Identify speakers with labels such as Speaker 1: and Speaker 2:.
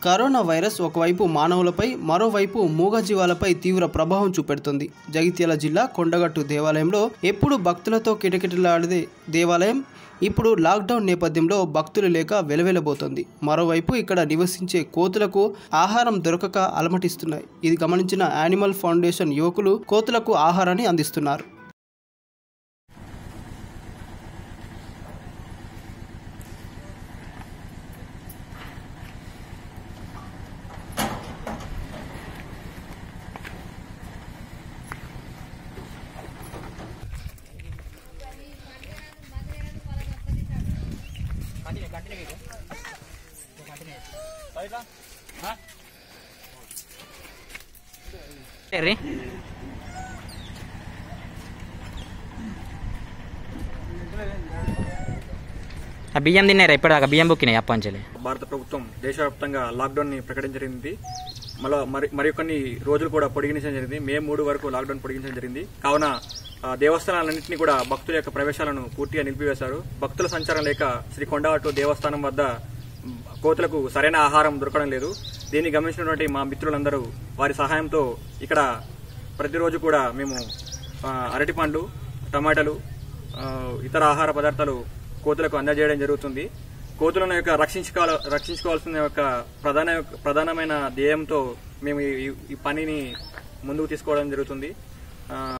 Speaker 1: Corona virus ఒకవైపు మానవులపై మరోవైపు మూగజీవాలపై తీవ్ర ప్రభావం చూపెడుతుంది. జగిత్యాల జిల్లా కొండగట్టు దేవాలయంలో ఎప్పుడు భక్తులతో కిటకిటలాడే దేవాలయం ఇప్పుడు లాక్డౌన్ నేపథ్యంలో భక్తులు లేక వెలవెలబోతోంది. మరోవైపు ఇక్కడ నివసించే కోతులకు ఆహారం దొరకక అలమటిస్తున్నాయి. ఇది గమనించిన యానిమల్ ఫౌండేషన్ యువకులు కోతులకు ఆహారాన్ని అందిస్తున్నారు.
Speaker 2: బియ్యం తిన్నారా? ఇప్పటిదాకా బియ్యం బుక్కినాయి అప్పంచలే.
Speaker 3: భారత ప్రభుత్వం దేశవ్యాప్తంగా లాక్డౌన్ ని ప్రకటించింది. మరి కొన్ని రోజులు కూడా పొడిగించడం జరిగింది. మే 3 వరకు లాక్డౌన్ పొడిగించడం జరిగింది. కావున దేవస్థానాలన్నింటినీ కూడా భక్తుల యొక్క ప్రవేశాలను పూర్తిగా నిలిపివేశారు. భక్తుల సంచారం లేక శ్రీ కొండగట్టు దేవస్థానం వద్ద కోతులకు సరైన ఆహారం దొరకడం లేదు. దీన్ని గమనించినటువంటి మా మిత్రులందరూ వారి సహాయంతో ఇక్కడ ప్రతిరోజు కూడా మేము అరటిపండ్లు, టమాటాలు, ఇతర ఆహార పదార్థాలు కోతులకు అందజేయడం జరుగుతుంది. కోతులను యొక్క రక్షించుకోవాల్సిన యొక్క ప్రధానమైన ధ్యేయంతో మేము ఈ పనిని ముందుకు తీసుకోవడం జరుగుతుంది.